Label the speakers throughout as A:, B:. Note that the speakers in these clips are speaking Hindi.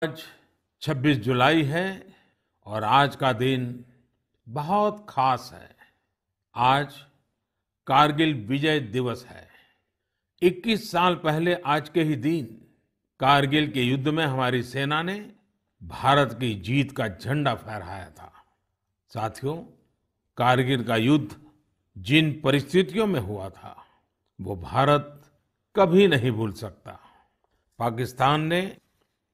A: आज 26 जुलाई है और आज का दिन बहुत खास है। आज कारगिल विजय दिवस है। 21 साल पहले आज के ही दिन कारगिल के युद्ध में हमारी सेना ने भारत की जीत का झंडा फहराया था। साथियों, कारगिल का युद्ध जिन परिस्थितियों में हुआ था वो भारत कभी नहीं भूल सकता। पाकिस्तान ने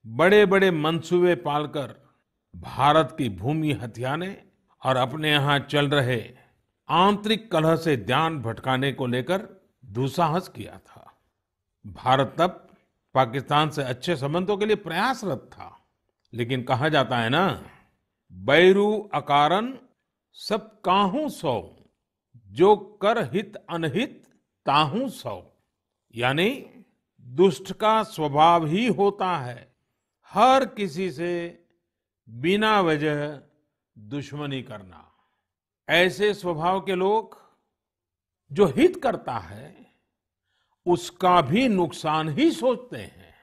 A: बड़े बड़े मंसूबे पालकर भारत की भूमि हथियाने और अपने यहाँ चल रहे आंतरिक कलह से ध्यान भटकाने को लेकर दुस्साहस किया था। भारत तब पाकिस्तान से अच्छे संबंधों के लिए प्रयासरत था, लेकिन कहा जाता है ना, बैरू अकारन सब काहू सौ, जो कर हित अनहित ताहू सौ। यानी दुष्ट का स्वभाव ही होता है हर किसी से बिना वजह दुश्मनी करना। ऐसे स्वभाव के लोग जो हित करता है उसका भी नुकसान ही सोचते हैं।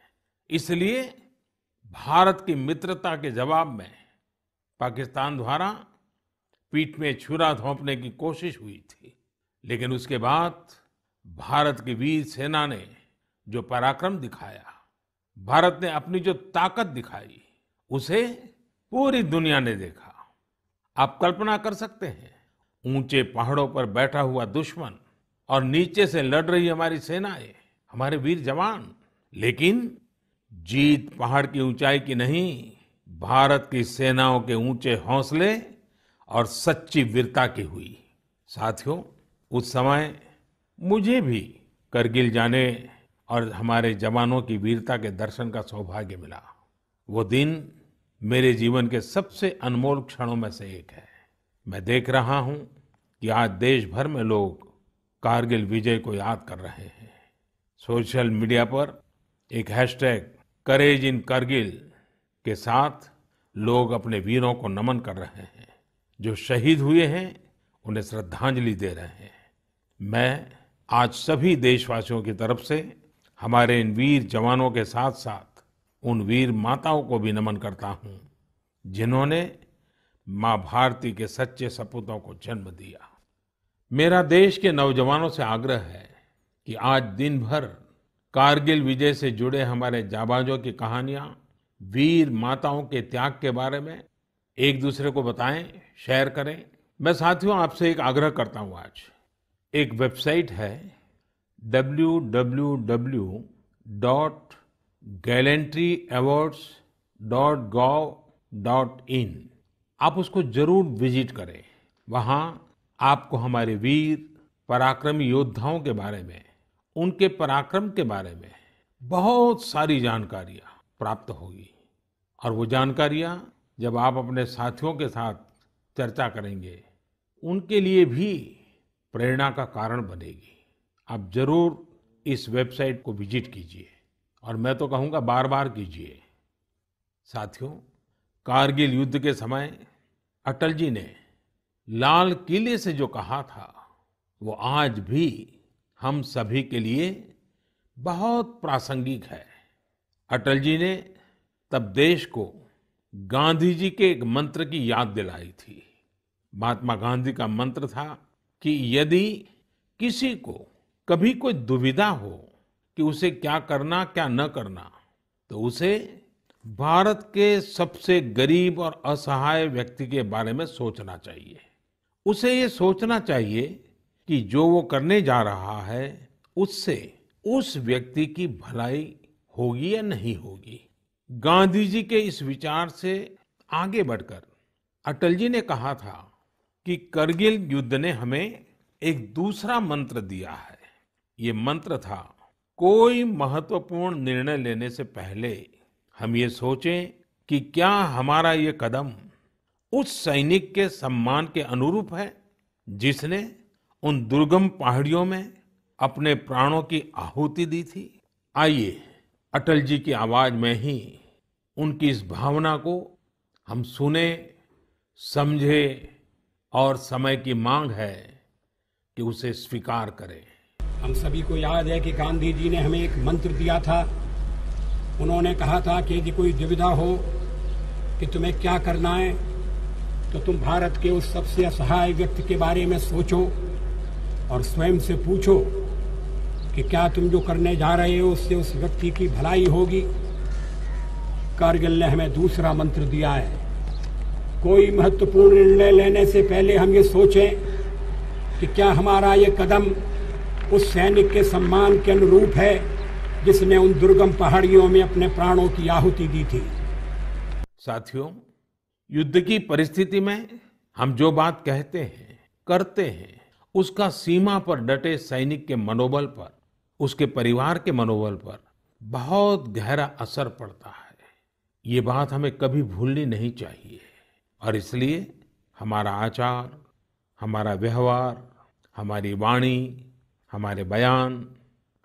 A: इसलिए भारत की मित्रता के जवाब में पाकिस्तान द्वारा पीठ में छुरा घोंपने की कोशिश हुई थी, लेकिन उसके बाद भारत की वीर सेना ने जो पराक्रम दिखाया, भारत ने अपनी जो ताकत दिखाई, उसे पूरी दुनिया ने देखा। आप कल्पना कर सकते हैं, ऊंचे पहाड़ों पर बैठा हुआ दुश्मन और नीचे से लड़ रही हमारी सेनाएं, हमारे वीर जवान। लेकिन जीत पहाड़ की ऊंचाई की नहीं, भारत की सेनाओं के ऊंचे हौसले और सच्ची वीरता की हुई। साथियों, उस समय मुझे भी करगिल जाने और हमारे जवानों की वीरता के दर्शन का सौभाग्य मिला। वो दिन मेरे जीवन के सबसे अनमोल क्षणों में से एक है। मैं देख रहा हूं कि आज देश भर में लोग कारगिल विजय को याद कर रहे हैं। सोशल मीडिया पर एक हैशटैग करेज इन करगिल के साथ लोग अपने वीरों को नमन कर रहे हैं। जो शहीद हुए हैं उन्हें श्रद्धांजलि दे रहे हैं। मैं आज सभी देशवासियों की तरफ से हमारे इन वीर जवानों के साथ साथ उन वीर माताओं को भी नमन करता हूं जिन्होंने मां भारती के सच्चे सपूतों को जन्म दिया। मेरा देश के नौजवानों से आग्रह है कि आज दिन भर कारगिल विजय से जुड़े हमारे जाबाजों की कहानियां, वीर माताओं के त्याग के बारे में एक दूसरे को बताएं, शेयर करें। मैं साथियों आपसे एक आग्रह करता हूं। आज एक वेबसाइट है www.gallantryawards.gov.in। आप उसको जरूर विजिट करें। वहां आपको हमारे वीर पराक्रमी योद्धाओं के बारे में, उनके पराक्रम के बारे में बहुत सारी जानकारियां प्राप्त होगी। और वो जानकारियां जब आप अपने साथियों के साथ चर्चा करेंगे, उनके लिए भी प्रेरणा का कारण बनेगी। आप जरूर इस वेबसाइट को विजिट कीजिए और मैं तो कहूँगा बार बार कीजिए। साथियों, कारगिल युद्ध के समय अटल जी ने लाल किले से जो कहा था वो आज भी हम सभी के लिए बहुत प्रासंगिक है। अटल जी ने तब देश को गांधी जी के एक मंत्र की याद दिलाई थी। महात्मा गांधी का मंत्र था कि यदि किसी को कभी कोई दुविधा हो कि उसे क्या करना क्या न करना, तो उसे भारत के सबसे गरीब और असहाय व्यक्ति के बारे में सोचना चाहिए। उसे ये सोचना चाहिए कि जो वो करने जा रहा है उससे उस व्यक्ति की भलाई होगी या नहीं होगी। गांधी जी के इस विचार से आगे बढ़कर अटल जी ने कहा था कि करगिल युद्ध ने हमें एक दूसरा मंत्र दिया है। ये मंत्र था, कोई महत्वपूर्ण निर्णय लेने से पहले हम ये सोचें कि क्या हमारा ये कदम उस सैनिक के सम्मान के अनुरूप है जिसने उन दुर्गम पहाड़ियों में अपने प्राणों की आहुति दी थी। आइए अटल जी की आवाज में ही उनकी इस भावना को हम सुने, समझे और समय की मांग है कि उसे स्वीकार करें।
B: हम सभी को याद है कि गांधी जी ने हमें एक मंत्र दिया था उन्होंने कहा था कि यदि कोई दुविधा हो कि तुम्हें क्या करना है तो तुम भारत के उस सबसे असहाय व्यक्ति के बारे में सोचो और स्वयं से पूछो कि क्या तुम जो करने जा रहे हो उससे उस व्यक्ति की भलाई होगी। कारगिल ने हमें दूसरा मंत्र दिया है, कोई महत्वपूर्ण निर्णय लेने से पहले हम ये सोचें कि क्या हमारा ये कदम उस सैनिक के सम्मान के अनुरूप है जिसने उन दुर्गम पहाड़ियों में अपने प्राणों की आहुति दी थी।
A: साथियों, युद्ध की परिस्थिति में हम जो बात कहते हैं, करते हैं, उसका सीमा पर डटे सैनिक के मनोबल पर, उसके परिवार के मनोबल पर बहुत गहरा असर पड़ता है। ये बात हमें कभी भूलनी नहीं चाहिए और इसलिए हमारा आचार, हमारा व्यवहार, हमारी वाणी, हमारे बयान,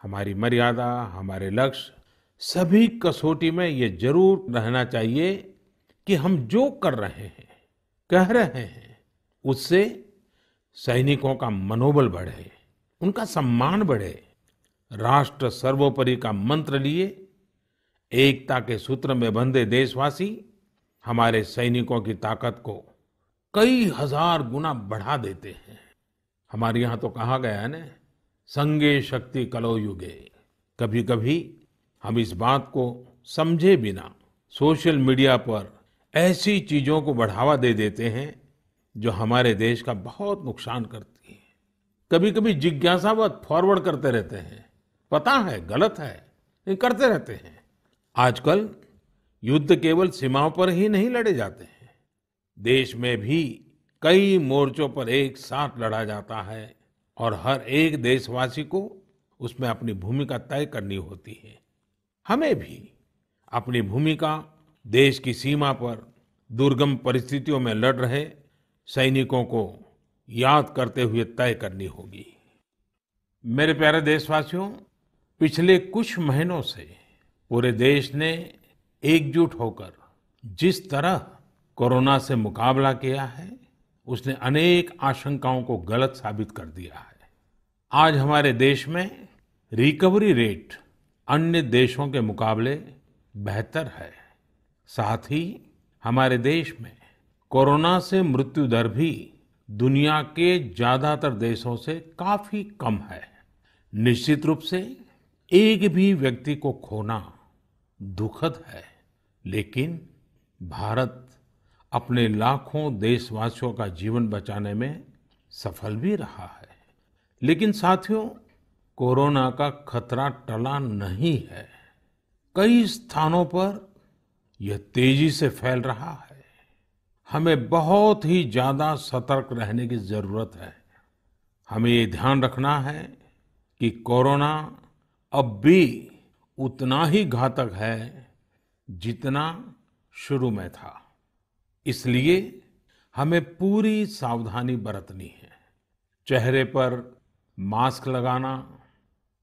A: हमारी मर्यादा, हमारे लक्ष्य, सभी कसौटी में ये जरूर रहना चाहिए कि हम जो कर रहे हैं, कह रहे हैं, उससे सैनिकों का मनोबल बढ़े, उनका सम्मान बढ़े। राष्ट्र सर्वोपरि का मंत्र लिए एकता के सूत्र में बंधे देशवासी हमारे सैनिकों की ताकत को कई हजार गुना बढ़ा देते हैं। हमारे यहाँ तो कहा गया है ना, संगे शक्ति कलौ युगे। कभी कभी हम इस बात को समझे बिना सोशल मीडिया पर ऐसी चीजों को बढ़ावा दे देते हैं जो हमारे देश का बहुत नुकसान करती है। कभी कभी जिज्ञासावत फॉरवर्ड करते रहते हैं, पता है गलत है लेकिन करते रहते हैं। आजकल युद्ध केवल सीमाओं पर ही नहीं लड़े जाते हैं, देश में भी कई मोर्चों पर एक साथ लड़ा जाता है और हर एक देशवासी को उसमें अपनी भूमिका तय करनी होती है। हमें भी अपनी भूमिका देश की सीमा पर दुर्गम परिस्थितियों में लड़ रहे सैनिकों को याद करते हुए तय करनी होगी। मेरे प्यारे देशवासियों, पिछले कुछ महीनों से पूरे देश ने एकजुट होकर जिस तरह कोरोना से मुकाबला किया है, उसने अनेक आशंकाओं को गलत साबित कर दिया है। आज हमारे देश में रिकवरी रेट अन्य देशों के मुकाबले बेहतर है। साथ ही हमारे देश में कोरोना से मृत्यु दर भी दुनिया के ज्यादातर देशों से काफी कम है। निश्चित रूप से एक भी व्यक्ति को खोना दुखद है, लेकिन भारत अपने लाखों देशवासियों का जीवन बचाने में सफल भी रहा है। लेकिन साथियों, कोरोना का खतरा टला नहीं है। कई स्थानों पर यह तेजी से फैल रहा है। हमें बहुत ही ज्यादा सतर्क रहने की जरूरत है। हमें ये ध्यान रखना है कि कोरोना अब भी उतना ही घातक है जितना शुरू में था। इसलिए हमें पूरी सावधानी बरतनी है। चेहरे पर मास्क लगाना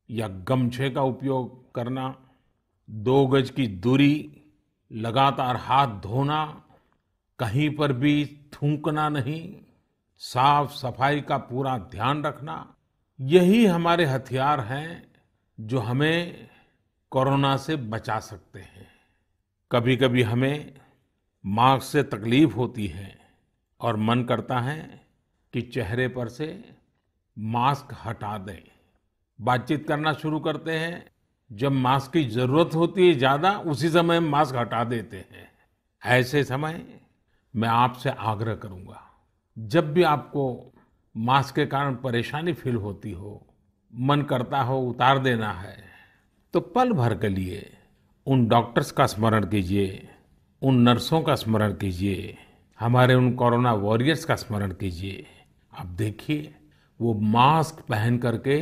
A: या गमछे का उपयोग करना, 2 गज की दूरी, लगातार हाथ धोना, कहीं पर भी थूकना नहीं, साफ सफाई का पूरा ध्यान रखना, यही हमारे हथियार हैं जो हमें कोरोना से बचा सकते हैं। कभी कभी हमें मास्क से तकलीफ होती है और मन करता है कि चेहरे पर से मास्क हटा दें। बातचीत करना शुरू करते हैं, जब मास्क की जरूरत होती है ज्यादा, उसी समय मास्क हटा देते हैं। ऐसे समय मैं आपसे आग्रह करूंगा, जब भी आपको मास्क के कारण परेशानी फील होती हो, मन करता हो उतार देना है, तो पल भर के लिए उन डॉक्टर्स का स्मरण कीजिए, उन नर्सों का स्मरण कीजिए, हमारे उन कोरोना वॉरियर्स का स्मरण कीजिए। आप देखिए, वो मास्क पहन करके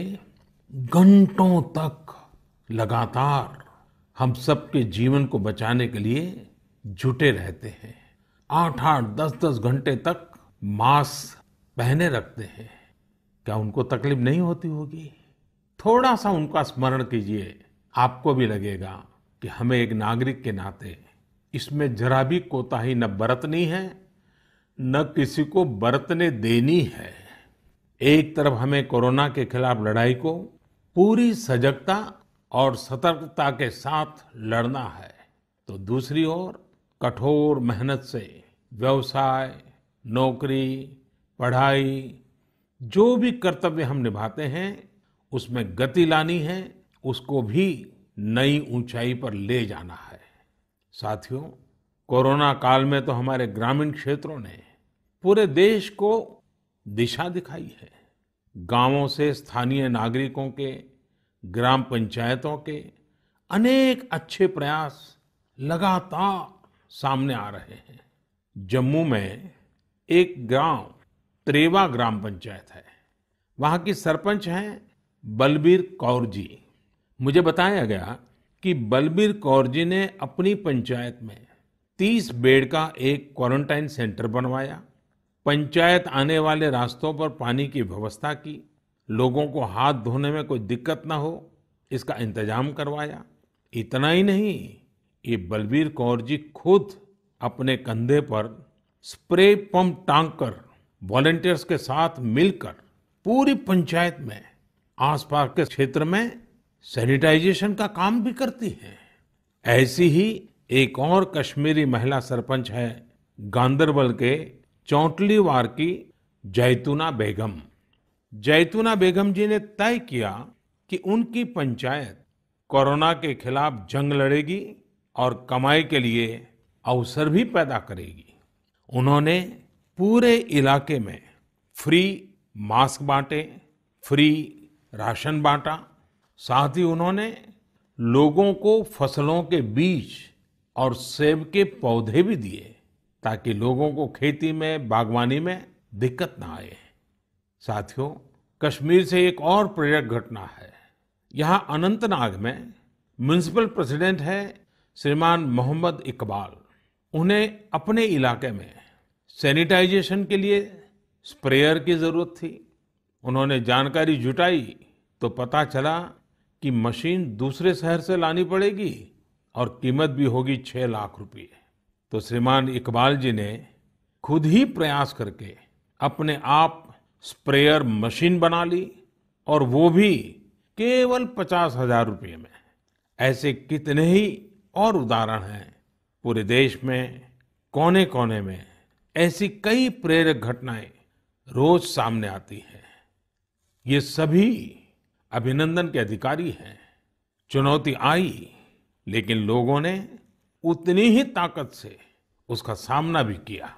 A: घंटों तक लगातार हम सबके जीवन को बचाने के लिए जुटे रहते हैं। 8-8, 10-10 घंटे तक मास्क पहने रखते हैं। क्या उनको तकलीफ नहीं होती होगी? थोड़ा सा उनका स्मरण कीजिए, आपको भी लगेगा कि हमें एक नागरिक के नाते इसमें जरा भी कोताही न बरतनी है, न किसी को बरतने देनी है। एक तरफ हमें कोरोना के खिलाफ लड़ाई को पूरी सजगता और सतर्कता के साथ लड़ना है, तो दूसरी ओर कठोर मेहनत से व्यवसाय, नौकरी, पढ़ाई, जो भी कर्तव्य हम निभाते हैं उसमें गति लानी है, उसको भी नई ऊंचाई पर ले जाना है। साथियों, कोरोना काल में तो हमारे ग्रामीण क्षेत्रों ने पूरे देश को दिशा दिखाई है। गांवों से स्थानीय नागरिकों के, ग्राम पंचायतों के अनेक अच्छे प्रयास लगातार सामने आ रहे हैं। जम्मू में एक गांव त्रेवा ग्राम पंचायत है। वहां की सरपंच हैं बलबीर कौर जी। मुझे बताया गया कि बलबीर कौर जी ने अपनी पंचायत में 30 बेड का एक क्वारंटाइन सेंटर बनवाया। पंचायत आने वाले रास्तों पर पानी की व्यवस्था की, लोगों को हाथ धोने में कोई दिक्कत ना हो इसका इंतजाम करवाया। इतना ही नहीं, ये बलबीर कौर जी खुद अपने कंधे पर स्प्रे पंप टांग कर वॉलंटियर्स के साथ मिलकर पूरी पंचायत में, आसपास के क्षेत्र में सैनिटाइजेशन का काम भी करती हैं। ऐसी ही एक और कश्मीरी महिला सरपंच है गांदरबल के चौंटलीवार की जैतूना बेगम। जैतूना बेगम जी ने तय किया कि उनकी पंचायत कोरोना के खिलाफ जंग लड़ेगी और कमाई के लिए अवसर भी पैदा करेगी। उन्होंने पूरे इलाके में फ्री मास्क बांटे, फ्री राशन बांटा। साथ ही उन्होंने लोगों को फसलों के बीज और सेब के पौधे भी दिए ताकि लोगों को खेती में, बागवानी में दिक्कत ना आए। साथियों, कश्मीर से एक और प्रेरक घटना है। यहाँ अनंतनाग में म्युनिसिपल प्रेसिडेंट है श्रीमान मोहम्मद इकबाल। उन्हें अपने इलाके में सैनिटाइजेशन के लिए स्प्रेयर की जरूरत थी। उन्होंने जानकारी जुटाई तो पता चला कि मशीन दूसरे शहर से लानी पड़ेगी और कीमत भी होगी 6 लाख रुपए। तो श्रीमान इकबाल जी ने खुद ही प्रयास करके अपने आप स्प्रेयर मशीन बना ली, और वो भी केवल 50,000 रुपये में। ऐसे कितने ही और उदाहरण हैं। पूरे देश में कोने कोने में ऐसी कई प्रेरक घटनाएं रोज सामने आती हैं। ये सभी अभिनंदन के अधिकारी हैं। चुनौती आई, लेकिन लोगों ने उतनी ही ताकत से उसका सामना भी किया।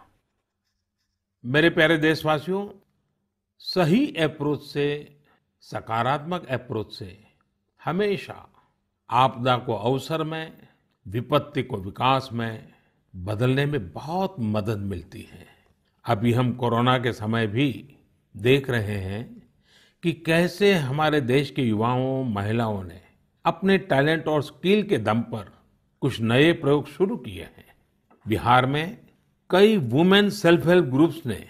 A: मेरे प्यारे देशवासियों, सही अप्रोच से, सकारात्मक अप्रोच से हमेशा आपदा को अवसर में, विपत्ति को विकास में बदलने में बहुत मदद मिलती है। अभी हम कोरोना के समय भी देख रहे हैं कि कैसे हमारे देश के युवाओं, महिलाओं ने अपने टैलेंट और स्किल के दम पर कुछ नए प्रयोग शुरू किए हैं। बिहार में कई वुमेन सेल्फ हेल्प ग्रुप्स ने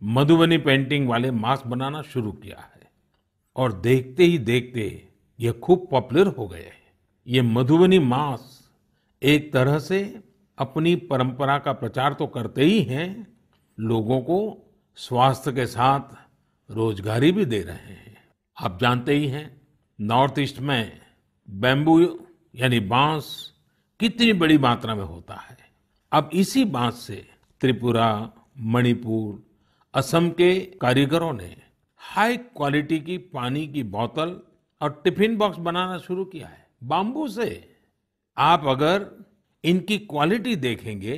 A: मधुबनी पेंटिंग वाले मास्क बनाना शुरू किया है और देखते ही देखते ये खूब पॉपुलर हो गए। ये मधुबनी मास्क एक तरह से अपनी परंपरा का प्रचार तो करते ही हैं, लोगों को स्वास्थ्य के साथ रोजगारी भी दे रहे हैं। आप जानते ही हैं, नॉर्थ ईस्ट में बैम्बू यानी बांस कितनी बड़ी मात्रा में होता है। अब इसी बांस से त्रिपुरा, मणिपुर, असम के कारीगरों ने हाई क्वालिटी की पानी की बोतल और टिफिन बॉक्स बनाना शुरू किया है बाम्बू से। आप अगर इनकी क्वालिटी देखेंगे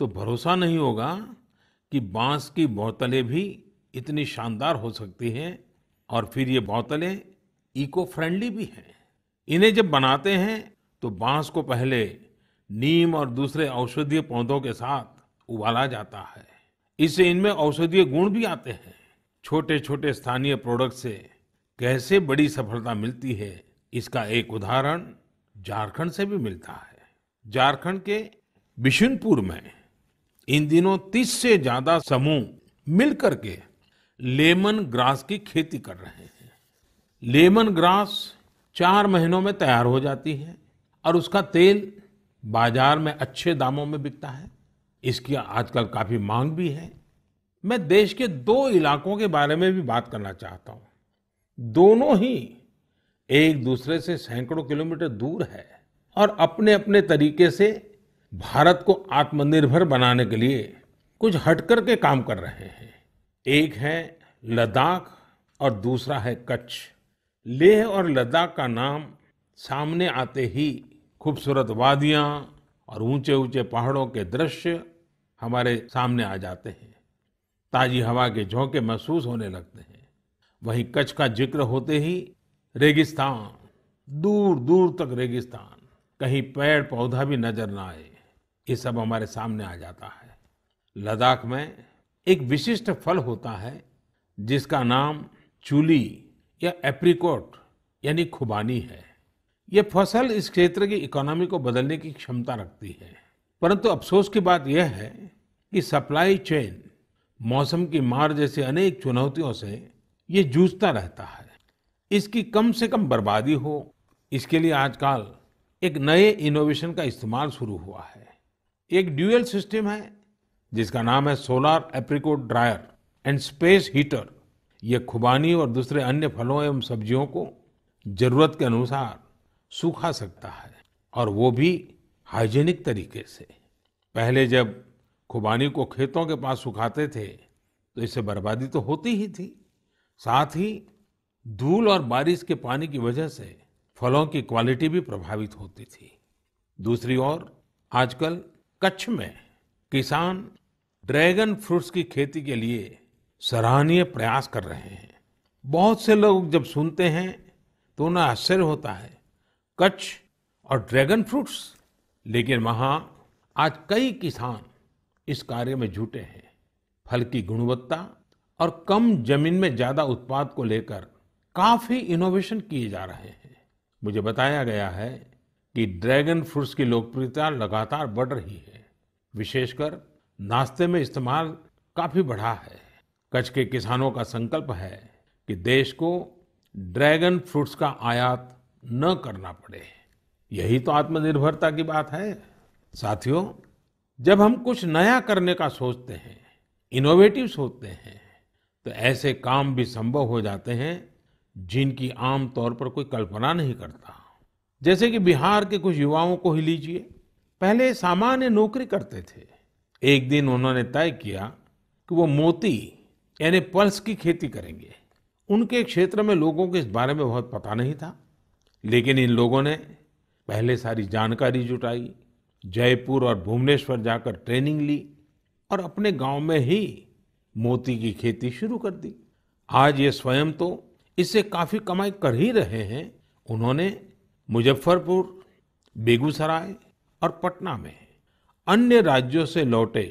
A: तो भरोसा नहीं होगा कि बांस की बोतलें भी इतनी शानदार हो सकती हैं, और फिर ये बोतलें इको फ्रेंडली भी हैं। इन्हें जब बनाते हैं तो बांस को पहले नीम और दूसरे औषधीय पौधों के साथ उबाला जाता है। इससे इनमें औषधीय गुण भी आते हैं। छोटे छोटे स्थानीय प्रोडक्ट से कैसे बड़ी सफलता मिलती है, इसका एक उदाहरण झारखंड से भी मिलता है। झारखंड के बिशुनपुर में इन दिनों 30 से ज्यादा समूह मिलकर के लेमन ग्रास की खेती कर रहे हैं। लेमन ग्रास 4 महीनों में तैयार हो जाती है और उसका तेल बाजार में अच्छे दामों में बिकता है। इसकी आजकल काफी मांग भी है। मैं देश के 2 इलाकों के बारे में भी बात करना चाहता हूँ। दोनों ही एक दूसरे से सैकड़ों किलोमीटर दूर है और अपने अपने तरीके से भारत को आत्मनिर्भर बनाने के लिए कुछ हटकर के काम कर रहे हैं। एक है लद्दाख और दूसरा है कच्छ। लेह और लद्दाख का नाम सामने आते ही खूबसूरत वादियां और ऊंचे ऊंचे पहाड़ों के दृश्य हमारे सामने आ जाते हैं। ताजी हवा के झोंके महसूस होने लगते हैं। वहीं कच्छ का जिक्र होते ही रेगिस्तान, दूर दूर तक रेगिस्तान, कहीं पेड़ पौधा भी नजर ना आए, ये सब हमारे सामने आ जाता है। लद्दाख में एक विशिष्ट फल होता है जिसका नाम चूली या एप्रिकॉट यानी खुबानी है। ये फसल इस क्षेत्र की इकोनॉमी को बदलने की क्षमता रखती है। परंतु अफसोस की बात यह है कि सप्लाई चेन, मौसम की मार जैसी अनेक चुनौतियों से ये जूझता रहता है। इसकी कम से कम बर्बादी हो, इसके लिए आजकल एक नए इनोवेशन का इस्तेमाल शुरू हुआ है। एक ड्यूअल सिस्टम है जिसका नाम है solar apricot dryer and space heater. ये खुबानी और दूसरे अन्य फलों एवं सब्जियों को जरूरत के अनुसार सूखा सकता है, और वो भी हाइजीनिक तरीके से। पहले जब खुबानी को खेतों के पास सुखाते थे तो इससे बर्बादी तो होती ही थी, साथ ही धूल और बारिश के पानी की वजह से फलों की क्वालिटी भी प्रभावित होती थी। दूसरी ओर आजकल कच्छ में किसान ड्रैगन फ्रूट्स की खेती के लिए सराहनीय प्रयास कर रहे हैं। बहुत से लोग जब सुनते हैं तो उन्हें आश्चर्य होता है, कच्छ और ड्रैगन फ्रूट्स, लेकिन वहां आज कई किसान इस कार्य में जुटे हैं। फल की गुणवत्ता और कम जमीन में ज्यादा उत्पाद को लेकर काफी इनोवेशन किए जा रहे हैं। मुझे बताया गया है कि ड्रैगन फ्रूट्स की लोकप्रियता लगातार बढ़ रही है, विशेषकर नाश्ते में इस्तेमाल काफी बढ़ा है। कच्छ के किसानों का संकल्प है कि देश को ड्रैगन फ्रूट्स का आयात न करना पड़े। यही तो आत्मनिर्भरता की बात है। साथियों, जब हम कुछ नया करने का सोचते हैं, इनोवेटिव सोचते हैं, तो ऐसे काम भी संभव हो जाते हैं जिनकी आम तौर पर कोई कल्पना नहीं करता। जैसे कि बिहार के कुछ युवाओं को ही लीजिए। पहले सामान्य नौकरी करते थे। एक दिन उन्होंने तय किया कि वो मोती यानी पल्स की खेती करेंगे। उनके क्षेत्र में लोगों को इस बारे में बहुत पता नहीं था, लेकिन इन लोगों ने पहले सारी जानकारी जुटाई, जयपुर और भुवनेश्वर जाकर ट्रेनिंग ली और अपने गांव में ही मोती की खेती शुरू कर दी। आज ये स्वयं तो इससे काफी कमाई कर ही रहे हैं। उन्होंने मुजफ्फरपुर, बेगूसराय और पटना में अन्य राज्यों से लौटे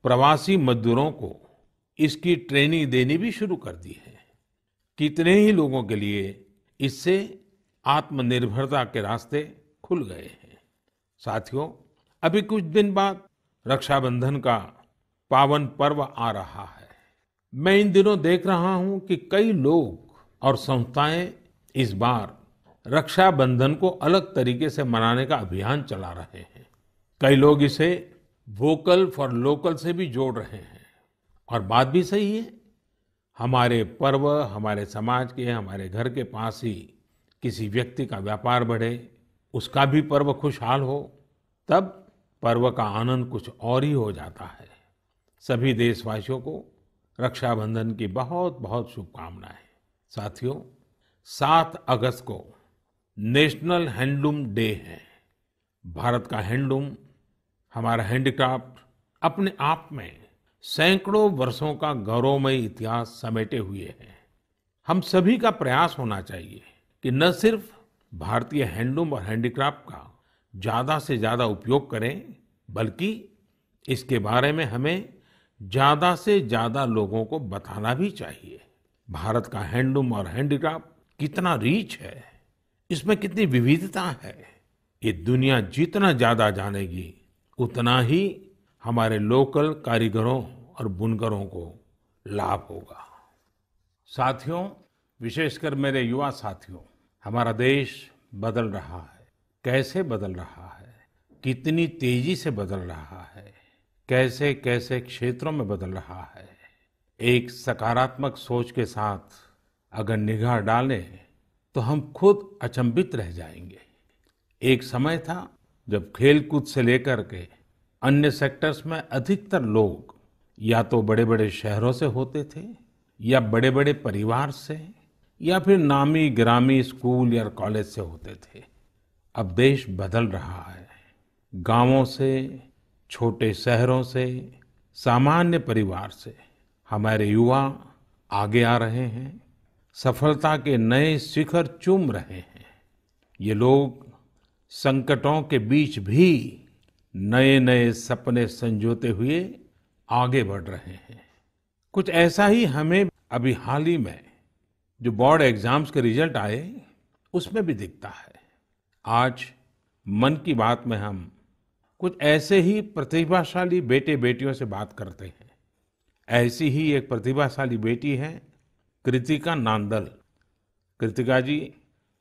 A: प्रवासी मजदूरों को इसकी ट्रेनिंग देनी भी शुरू कर दी है। कितने ही लोगों के लिए इससे आत्मनिर्भरता के रास्ते खुल गए हैं। साथियों, अभी कुछ दिन बाद रक्षाबंधन का पावन पर्व आ रहा है। मैं इन दिनों देख रहा हूं कि कई लोग और संस्थाएं इस बार रक्षाबंधन को अलग तरीके से मनाने का अभियान चला रहे हैं। कई लोग इसे वोकल फॉर लोकल से भी जोड़ रहे हैं, और बात भी सही है। हमारे पर्व हमारे समाज के, हमारे घर के पास ही किसी व्यक्ति का व्यापार बढ़े, उसका भी पर्व खुशहाल हो, तब पर्व का आनंद कुछ और ही हो जाता है। सभी देशवासियों को रक्षाबंधन की बहुत बहुत शुभकामनाएं। साथियों, 7 अगस्त को नेशनल हैंडलूम डे है। भारत का हैंडलूम, हमारा हैंडीक्राफ्ट अपने आप में सैकड़ों वर्षों का गौरवमय इतिहास समेटे हुए है। हम सभी का प्रयास होना चाहिए कि न सिर्फ भारतीय हैंडलूम और हैंडीक्राफ्ट का ज्यादा से ज्यादा उपयोग करें, बल्कि इसके बारे में हमें ज्यादा से ज्यादा लोगों को बताना भी चाहिए। भारत का हैंडलूम और हैंडीक्राफ्ट कितना रिच है, इसमें कितनी विविधता है, ये दुनिया जितना ज्यादा जानेगी उतना ही हमारे लोकल कारीगरों और बुनकरों को लाभ होगा। साथियों, विशेषकर मेरे युवा साथियों, हमारा देश बदल रहा है। कैसे बदल रहा है, कितनी तेजी से बदल रहा है, कैसे कैसे क्षेत्रों में बदल रहा है। एक सकारात्मक सोच के साथ अगर निगाह डालें तो हम खुद अचंभित रह जाएंगे। एक समय था जब खेलकूद से लेकर के अन्य सेक्टर्स में अधिकतर लोग या तो बड़े-बड़े शहरों से होते थे या बड़े-बड़े परिवार से या फिर नामी गिरामी स्कूल या कॉलेज से होते थे। अब देश बदल रहा है। गांवों से, छोटे शहरों से, सामान्य परिवार से हमारे युवा आगे आ रहे हैं, सफलता के नए शिखर चूम रहे हैं। ये लोग संकटों के बीच भी नए-नए सपने संजोते हुए आगे बढ़ रहे हैं। कुछ ऐसा ही हमें अभी हाल ही में जो बोर्ड एग्जाम्स के रिजल्ट आए उसमें भी दिखता है। आज मन की बात में हम कुछ ऐसे ही प्रतिभाशाली बेटे बेटियों से बात करते हैं। ऐसी ही एक प्रतिभाशाली बेटी है कृतिका नांदल। कृतिका जी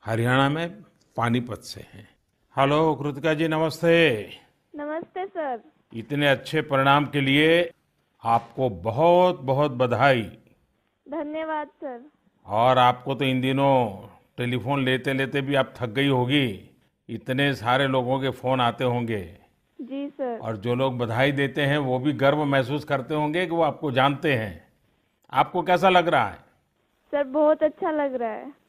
A: हरियाणा में पानीपत से हैं। हेलो कृतिका जी, नमस्ते।
C: नमस्ते सर।
A: इतने अच्छे परिणाम के लिए आपको बहुत बहुत बधाई।
C: धन्यवाद सर।
A: और आपको तो इन दिनों टेलीफोन लेते लेते भी आप थक गई होगी, इतने सारे लोगों के फोन आते होंगे।
C: जी सर।
A: और जो लोग बधाई देते हैं वो भी गर्व महसूस करते होंगे कि वो आपको जानते हैं। आपको कैसा लग रहा है?
C: सर बहुत अच्छा लग रहा है।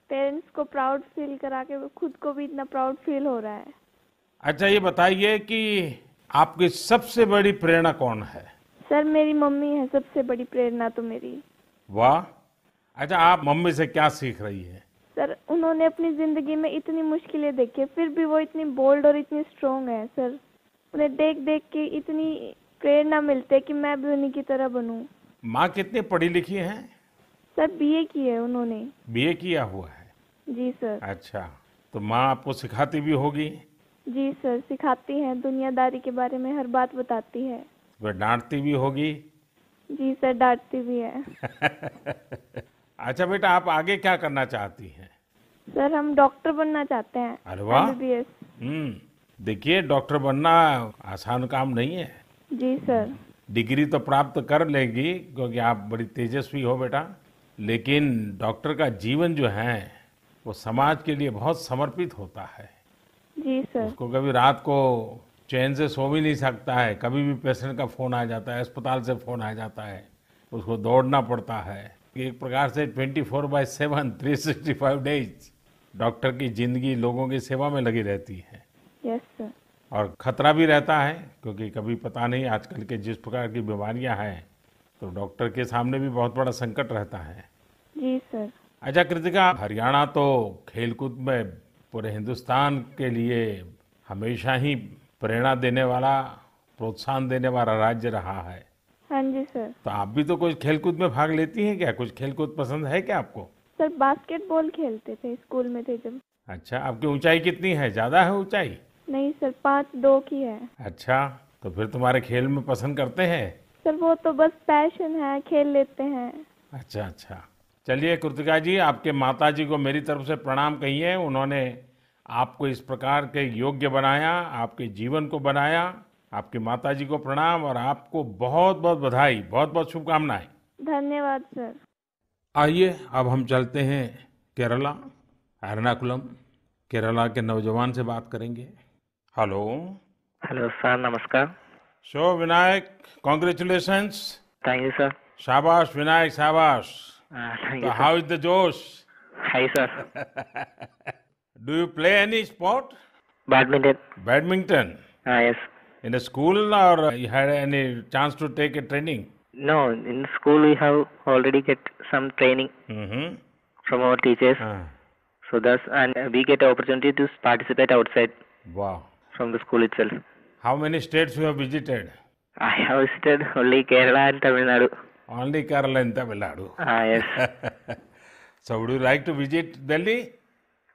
C: पेरेंट्स को प्राउड फील करा के खुद को भी इतना प्राउड फील हो रहा है।
A: अच्छा, ये बताइए कि आपकी सबसे बड़ी प्रेरणा कौन है?
C: सर मेरी मम्मी है सबसे बड़ी प्रेरणा तो मेरी।
A: वाह। अच्छा, आप मम्मी से क्या सीख रही है?
C: सर उन्होंने अपनी जिंदगी में इतनी मुश्किलें देखी फिर भी वो इतनी बोल्ड और इतनी स्ट्रांग है। सर उन्हें देख देख के इतनी प्रेरणा मिलती है कि मैं भी उन्हीं की तरह बनूं।
A: माँ कितनी पढ़ी लिखी हैं?
C: सर बीए की है उन्होंने।
A: बीए किया हुआ है?
C: जी सर।
A: अच्छा, तो माँ आपको सिखाती भी होगी?
C: जी सर, सिखाती हैं, दुनियादारी के बारे में हर बात बताती है।
A: वह डांटती भी होगी?
C: जी सर, डांटती भी है।
A: अच्छा बेटा, आप आगे क्या करना चाहती हैं?
C: सर हम डॉक्टर बनना चाहते हैं।
A: अरे वाह।
C: MBBS।
A: देखिए, डॉक्टर बनना आसान काम नहीं है।
C: जी सर।
A: डिग्री तो प्राप्त कर लेगी क्योंकि आप बड़ी तेजस्वी हो बेटा, लेकिन डॉक्टर का जीवन जो है वो समाज के लिए बहुत समर्पित होता है।
C: जी सर।
A: उसको कभी रात को चैन से सो भी नहीं सकता है, कभी भी पेशेंट का फोन आ जाता है, अस्पताल से फोन आ जाता है, उसको दौड़ना पड़ता है। एक प्रकार से 24/7 365 डेज डॉक्टर की जिंदगी लोगों की सेवा में लगी रहती है।
C: Yes sir.
A: और खतरा भी रहता है क्योंकि कभी पता नहीं आजकल के जिस प्रकार की बीमारियां हैं, तो डॉक्टर के सामने भी बहुत बड़ा संकट रहता है।
C: जी सर।
A: अच्छा कृतिका, हरियाणा तो खेलकूद में पूरे हिंदुस्तान के लिए हमेशा ही प्रेरणा देने वाला, प्रोत्साहन देने वाला राज्य रहा है।
C: हाँ जी सर।
A: तो आप भी तो कुछ खेलकूद में भाग लेती हैं क्या? कुछ खेलकूद पसंद है क्या आपको?
C: सर बास्केटबॉल खेलते थे स्कूल में थे जब।
A: अच्छा, आपकी ऊंचाई कितनी है? ज्यादा है ऊंचाई?
C: नहीं सर, 5'2" की है।
A: अच्छा, तो फिर तुम्हारे खेल में पसंद करते हैं?
C: सर वो तो बस पैशन है, खेल लेते हैं।
A: अच्छा अच्छा। चलिए कृतिका जी, आपके माता जी को मेरी तरफ से प्रणाम कहिए। उन्होंने आपको इस प्रकार के योग्य बनाया, आपके जीवन को बनाया। आपकी माता जी को प्रणाम और आपको बहुत बहुत बधाई, बहुत बहुत शुभकामनाएं।
C: धन्यवाद सर।
A: आइए अब हम चलते हैं केरला, एर्नाकुलम। केरला के नौजवान से बात करेंगे। हेलो।
D: हेलो सर, नमस्कार।
A: So Vinayak, congratulations.
D: Thank you sir.
A: शाबाश विनायक, शाबाश।
D: Thank
A: So
D: you
A: how
D: sir.
A: is the Josh?
D: Hi sir.
A: Do you play any sport?
D: Badminton.
A: Badminton?
D: Yes.
A: In a school or you had any chance to take a training?
D: No, in school we have already get some training
A: Mm-hmm.
D: From our teachers, so thus and we get opportunity to participate outside
A: Wow.
D: from the school itself.
A: How many states you have visited?
D: I have visited only Kerala and Tamil Nadu.
A: Only Kerala and Tamil Nadu.
D: Yes.
A: So would you like to visit Delhi?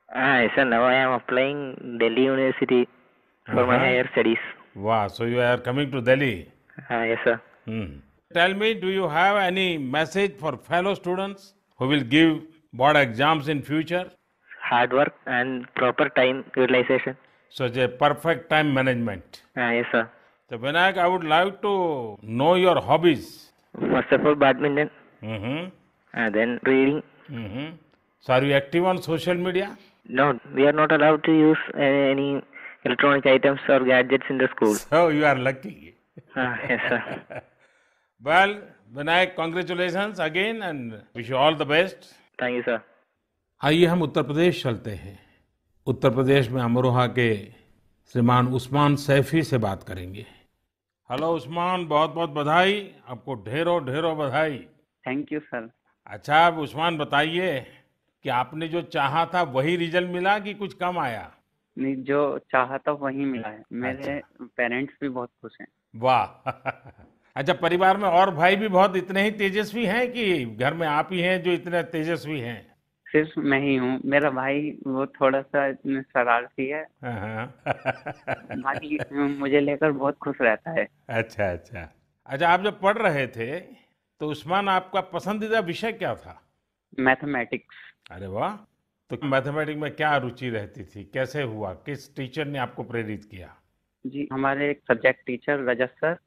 D: Yes sir, now I am applying Delhi University for my higher studies.
A: Wow. So you are coming to Delhi.
D: Yes sir.
A: Hmm. Tell me, do you have any message for fellow students who will give board exams in future?
D: Hard work and proper time utilization.
A: Such a perfect time management.
D: Yes sir.
A: So Vinayak, I would like to know your hobbies.
D: First of all, badminton,
A: Mm-hmm.
D: and then reading.
A: Mm-hmm. So are you active on social media?
D: No, we are not allowed to use any electronic items or gadgets in the school.
A: So you are lucky.
D: Yes, sir.
A: Well, Vinayak, congratulations again and wish you all the best.
D: Thank you, sir.
A: आइए हम उत्तर प्रदेश चलते हैं। उत्तर प्रदेश में अमरोहा के श्रीमान उस्मान सैफी से बात करेंगे। हेलो उस्मान, बहुत बहुत बधाई, आपको ढेरों ढेरों बधाई।
E: Thank you sir.
A: अच्छा, अब उस्मान बताइए कि आपने जो चाहा था वही रिजल्ट मिला कि कुछ कम आया?
E: नहीं, जो चाहा था वही मिला है। मेरे पेरेंट्स भी बहुत खुश हैं।
A: वाह। अच्छा, परिवार में और भाई भी बहुत इतने ही तेजस्वी हैं कि घर में आप ही हैं जो इतने तेजस्वी हैं?
E: सिर्फ मैं ही हूँ। मेरा भाई वो थोड़ा सा शरारती है। बाकी मुझे लेकर बहुत खुश रहता है।
A: अच्छा अच्छा। अच्छा, आप जब पढ़ रहे थे तो उस्मान आपका पसंदीदा विषय क्या था?
E: मैथमेटिक्स।
A: अरे वाह। तो मैथमेटिक्स में क्या रुचि रहती थी, कैसे हुआ, किस टीचर ने आपको प्रेरित किया?
E: जी, हमारे एक सब्जेक्ट टीचर रजत सर,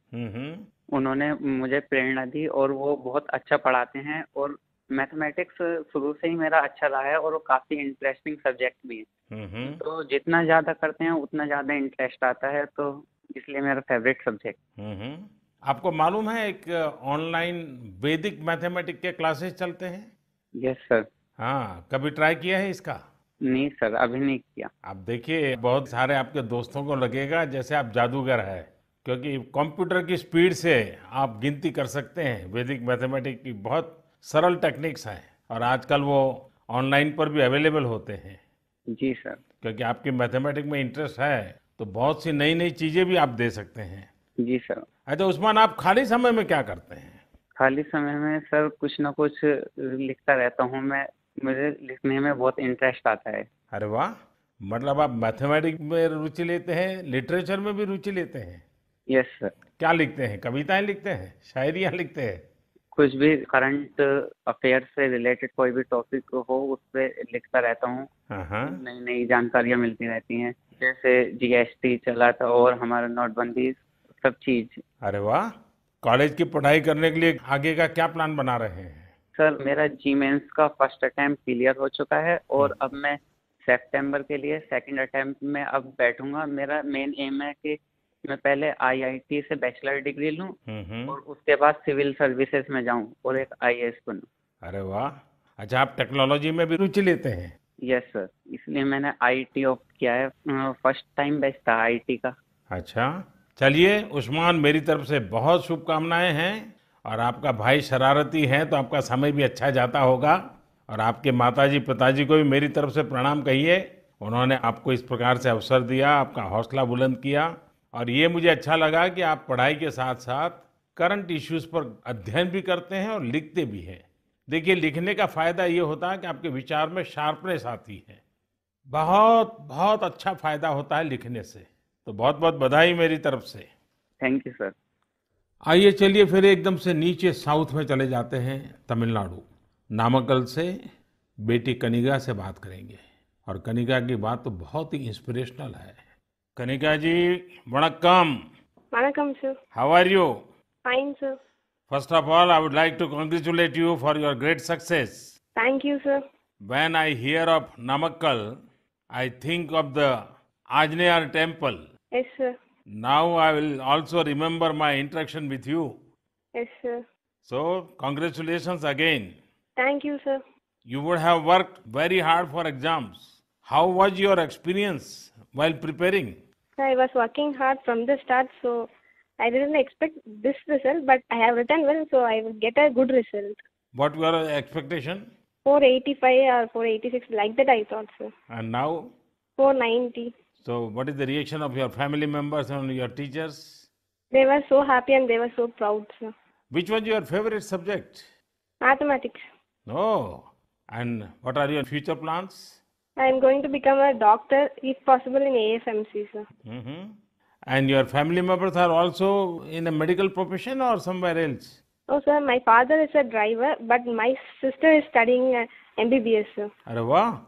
E: उन्होंने मुझे प्रेरणा दी और वो बहुत अच्छा पढ़ाते हैं और मैथमेटिक्स शुरू से ही मेरा अच्छा रहा है और वो काफी इंटरेस्टिंग सब्जेक्ट भी है। तो जितना ज्यादा करते हैं उतना ज्यादा इंटरेस्ट आता है, तो इसलिए मेरा फेवरेट सब्जेक्ट।
A: आपको मालूम है एक ऑनलाइन वैदिक मैथमेटिक्स के क्लासेस चलते हैं?
E: Yes sir.
A: हाँ, कभी ट्राई किया है इसका?
E: नहीं सर, अभी नहीं किया।
A: आप देखिए, बहुत सारे आपके दोस्तों को लगेगा जैसे आप जादूगर है, क्योंकि कंप्यूटर की स्पीड से आप गिनती कर सकते हैं। वैदिक मैथमेटिक्स की बहुत सरल टेक्निक्स हैं और आजकल वो ऑनलाइन पर भी अवेलेबल होते हैं।
E: जी सर।
A: क्योंकि आपकी मैथमेटिक्स में इंटरेस्ट है तो बहुत सी नई नई चीजें भी आप दे सकते हैं।
E: जी सर।
A: अच्छा उस्मान, आप खाली समय में क्या करते हैं?
E: खाली समय में सर कुछ ना कुछ लिखता रहता हूँ मैं। मुझे लिखने में बहुत इंटरेस्ट आता है।
A: अरे वाह, मतलब आप मैथमेटिक्स में रुचि लेते हैं, लिटरेचर में भी रुचि लेते हैं?
E: Yes sir.
A: क्या लिखते हैं? कविताएं लिखते हैं, शायरियां लिखते हैं?
E: कुछ भी करंट अफेयर से रिलेटेड कोई भी टॉपिक हो उस पर लिखता रहता हूँ। नई नई जानकारियाँ मिलती रहती हैं, जैसे जीएसटी चला था और हमारा नोटबंदी, सब चीज।
A: अरे वाह। कॉलेज की पढ़ाई करने के लिए आगे का क्या प्लान बना रहे हैं?
E: सर, मेरा जी मेंस का फर्स्ट अटेम्प्ट क्लियर हो चुका है और अब मैं सितंबर के लिए सेकंड अटेम्प्ट में अब बैठूंगा। मेरा मेन एम है कि मैं पहले आईआईटी से बैचलर डिग्री लूं और उसके बाद सिविल सर्विसेज में जाऊं और एक आईएएस बनूं।
A: अरे वाह। अच्छा, आप टेक्नोलॉजी में भी रुचि लेते हैं?
E: यस सर, इसलिए मैंने आईटी ऑप्ट किया है। फर्स्ट टाइम बैच था आईटी का।
A: अच्छा, चलिए उस्मान, मेरी तरफ से बहुत शुभकामनाएं हैं। और आपका भाई शरारती है तो आपका समय भी अच्छा जाता होगा। और आपके माताजी पिताजी को भी मेरी तरफ से प्रणाम कहिए। उन्होंने आपको इस प्रकार से अवसर दिया, आपका हौसला बुलंद किया। और ये मुझे अच्छा लगा कि आप पढ़ाई के साथ साथ करंट इश्यूज पर अध्ययन भी करते हैं और लिखते भी हैं। देखिए, लिखने का फायदा ये होता है कि आपके विचार में शार्पनेस आती है। बहुत बहुत अच्छा फायदा होता है लिखने से। तो बहुत बहुत बधाई मेरी तरफ से।
E: Thank you sir.
A: आइए चलिए फिर एकदम से नीचे साउथ में चले जाते हैं। तमिलनाडु नामक्कल से बेटी कनिका से बात करेंगे। और कनिका की बात तो बहुत ही इंस्पिरेशनल है। कनिका जी, वणक्कम।
F: वणक्कम sir.
A: How are you?
F: Fine sir.
A: First of all, I would like to congratulate you for your great success.
F: Thank you sir.
A: When I hear of Namakkal, I think of the Anjaneya temple.
F: Yes sir.
A: Now I will also remember my interaction with you.
F: Yes sir.
A: So congratulations again.
F: Thank you sir.
A: You would have worked very hard for exams. How was your experience while preparing?
F: I was working hard from the start, so I didn't expect this result, but I have written well, so I will get a good result.
A: What were your expectation?
F: 485 or 486, like that I thought, sir.
A: And now?
F: 490.
A: So what is the reaction of your family members and your teachers?
F: They were so happy and they were so proud, sir.
A: Which was your favorite subject?
F: Mathematics.
A: Oh, and what are your future plans?
F: I am going to become a doctor, if possible, in AFMC, sir.
A: And your family members are also in a medical profession or somewhere else?
F: Oh, sir, my father is a driver, but my sister is studying MBBS, sir.
A: Arre wow.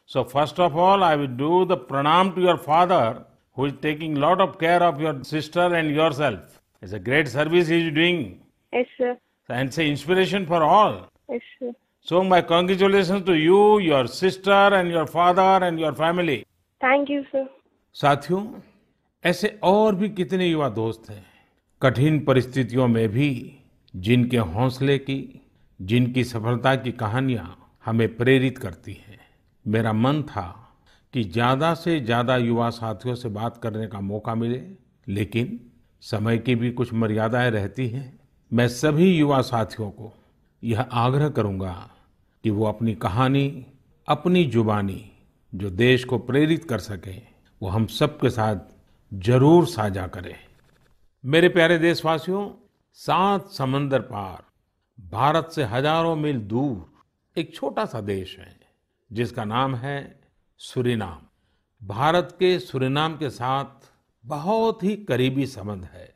A: So first of all, I will do the pranam to your father, who is taking lot of care of your sister and yourself. It's a great service he is doing.
F: Yes, sir.
A: And it's an inspiration for all.
F: Yes, sir.
A: So my congratulations to you, your sister and your father and your family.
F: Thank you, sir.
A: साथियों, ऐसे और भी कितने युवा दोस्त हैं, कठिन परिस्थितियों में भी जिनके हौसले की, जिनकी सफलता की कहानियां हमें प्रेरित करती हैं। मेरा मन था कि ज्यादा से ज्यादा युवा साथियों से बात करने का मौका मिले, लेकिन समय की भी कुछ मर्यादाएं रहती हैं। मैं सभी युवा साथियों को यह आग्रह करूंगा कि वो अपनी कहानी, अपनी जुबानी जो देश को प्रेरित कर सके, वो हम सबके साथ जरूर साझा करें। मेरे प्यारे देशवासियों, 7 समंदर पार भारत से हजारों मील दूर एक छोटा सा देश है जिसका नाम है सूरीनाम। भारत के सूरीनाम के साथ बहुत ही करीबी संबंध है।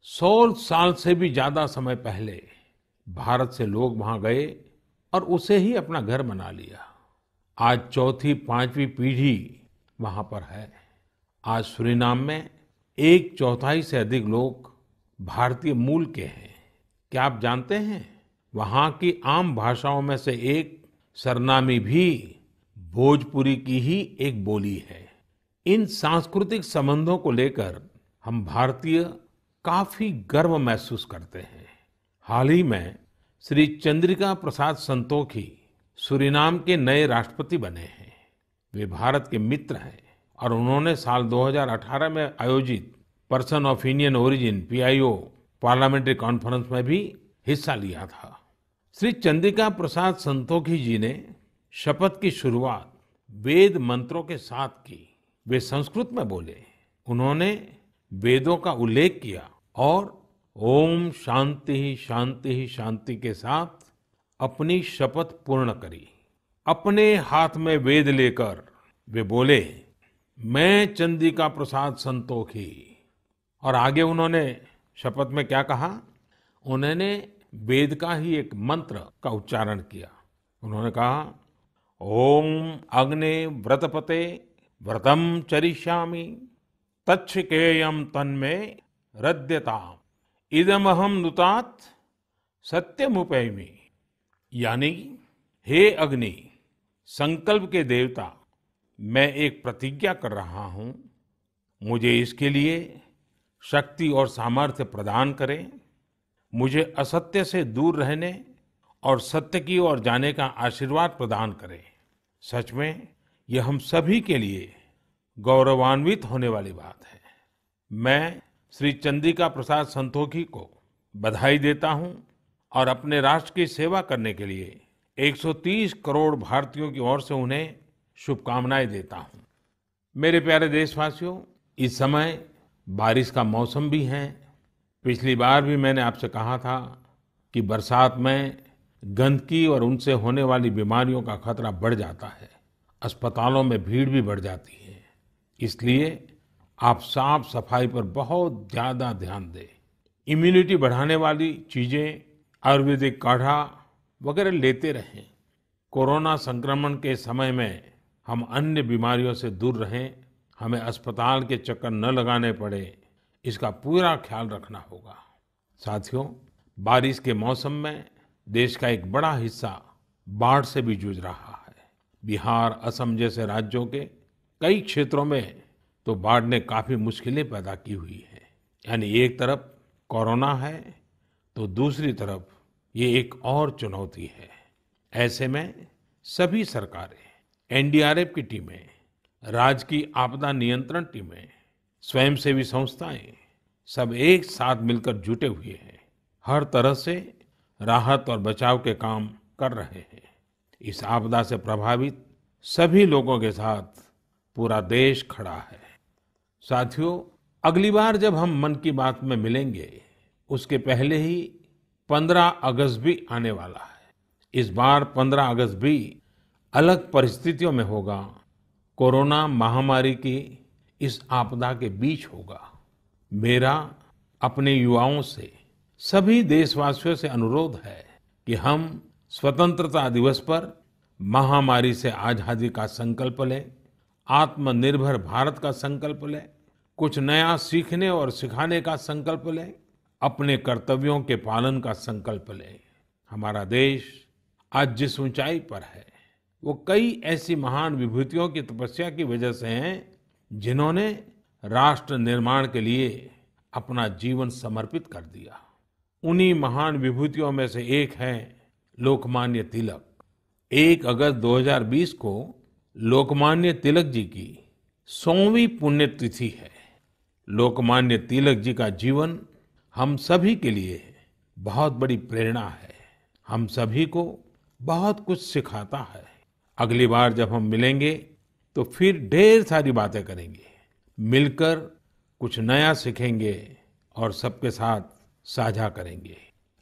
A: 100 साल से भी ज्यादा समय पहले भारत से लोग वहां गए और उसे ही अपना घर बना लिया। आज चौथी, 5वीं पीढ़ी वहां पर है। आज सूरीनाम में 1/4 से अधिक लोग भारतीय मूल के हैं। क्या आप जानते हैं, वहां की आम भाषाओं में से एक सरनामी भी भोजपुरी की ही एक बोली है। इन सांस्कृतिक संबंधों को लेकर हम भारतीय काफी गर्व महसूस करते हैं। हाल ही में श्री चंद्रिका प्रसाद संतोखी सूरीनाम के नए राष्ट्रपति बने हैं। वे भारत के मित्र हैं और उन्होंने साल 2018 में आयोजित person of Indian origin PIO parliamentary conference में भी हिस्सा लिया था। श्री चंद्रिका प्रसाद संतोखी जी ने शपथ की शुरुआत वेद मंत्रों के साथ की। वे संस्कृत में बोले, उन्होंने वेदों का उल्लेख किया और ओम शांति शांति शांति के साथ अपनी शपथ पूर्ण करी। अपने हाथ में वेद लेकर वे बोले, मैं चंद्रिका प्रसाद संतोखी। और आगे उन्होंने शपथ में क्या कहा, उन्होंने वेद का ही एक मंत्र का उच्चारण किया। उन्होंने कहा, ओम अग्ने व्रतपते व्रतम चरिष्यामि तच्छकेयम तन्मे हृद्यताम इदमहम नुतात सत्यमुपैमि। यानी, हे अग्नि, संकल्प के देवता, मैं एक प्रतिज्ञा कर रहा हूं, मुझे इसके लिए शक्ति और सामर्थ्य प्रदान करें। मुझे असत्य से दूर रहने और सत्य की ओर जाने का आशीर्वाद प्रदान करें। सच में यह हम सभी के लिए गौरवान्वित होने वाली बात है। मैं श्री चंद्रिका प्रसाद संतोखी को बधाई देता हूं और अपने राष्ट्र की सेवा करने के लिए 130 करोड़ भारतीयों की ओर से उन्हें शुभकामनाएं देता हूं। मेरे प्यारे देशवासियों, इस समय बारिश का मौसम भी है। पिछली बार भी मैंने आपसे कहा था कि बरसात में गंदगी और उनसे होने वाली बीमारियों का खतरा बढ़ जाता है, अस्पतालों में भीड़ भी बढ़ जाती है। इसलिए आप साफ सफाई पर बहुत ज्यादा ध्यान दें। इम्यूनिटी बढ़ाने वाली चीजें, आयुर्वेदिक काढ़ा वगैरह लेते रहें। कोरोना संक्रमण के समय में हम अन्य बीमारियों से दूर रहें, हमें अस्पताल के चक्कर न लगाने पड़े, इसका पूरा ख्याल रखना होगा। साथियों, बारिश के मौसम में देश का एक बड़ा हिस्सा बाढ़ से भी जूझ रहा है। बिहार, असम जैसे राज्यों के कई क्षेत्रों में तो बाढ़ ने काफी मुश्किलें पैदा की हुई है। यानी एक तरफ कोरोना है तो दूसरी तरफ ये एक और चुनौती है। ऐसे में सभी सरकारें, NDRF की टीमें, राज्य की आपदा नियंत्रण टीमें, स्वयंसेवी संस्थाएं सब एक साथ मिलकर जुटे हुए हैं। हर तरह से राहत और बचाव के काम कर रहे हैं। इस आपदा से प्रभावित सभी लोगों के साथ पूरा देश खड़ा है। साथियों, अगली बार जब हम मन की बात में मिलेंगे, उसके पहले ही 15 अगस्त भी आने वाला है। इस बार 15 अगस्त भी अलग परिस्थितियों में होगा। कोरोना महामारी की इस आपदा के बीच होगा। मेरा अपने युवाओं से, सभी देशवासियों से अनुरोध है कि हम स्वतंत्रता दिवस पर महामारी से आजादी का संकल्प लें, आत्मनिर्भर भारत का संकल्प लें, कुछ नया सीखने और सिखाने का संकल्प लें, अपने कर्तव्यों के पालन का संकल्प लें। हमारा देश आज जिस ऊंचाई पर है वो कई ऐसी महान विभूतियों की तपस्या की वजह से हैं जिन्होंने राष्ट्र निर्माण के लिए अपना जीवन समर्पित कर दिया। उन्हीं महान विभूतियों में से एक है लोकमान्य तिलक। 1 अगस्त 2020 को लोकमान्य तिलक जी की 100वीं पुण्यतिथि है। लोकमान्य तिलक जी का जीवन हम सभी के लिए बहुत बड़ी प्रेरणा है, हम सभी को बहुत कुछ सिखाता है। अगली बार जब हम मिलेंगे तो फिर ढेर सारी बातें करेंगे, मिलकर कुछ नया सीखेंगे और सबके साथ साझा करेंगे।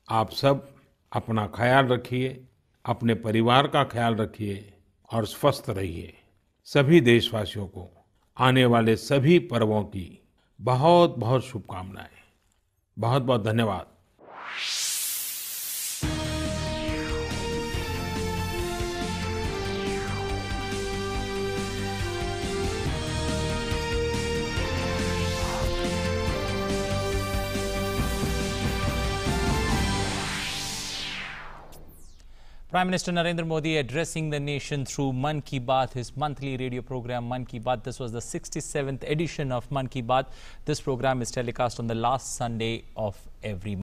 A: आप सब अपना ख्याल रखिए, अपने परिवार का ख्याल रखिए और स्वस्थ रहिए। सभी देशवासियों को आने वाले सभी पर्वों की बहुत बहुत शुभकामनाएं। बहुत बहुत धन्यवाद।
G: Prime Minister Narendra Modi addressing the nation through Mann Ki Baat, his monthly radio program Mann Ki Baat. This was the 67th edition of Mann Ki Baat. This program is telecast on the last Sunday of every month.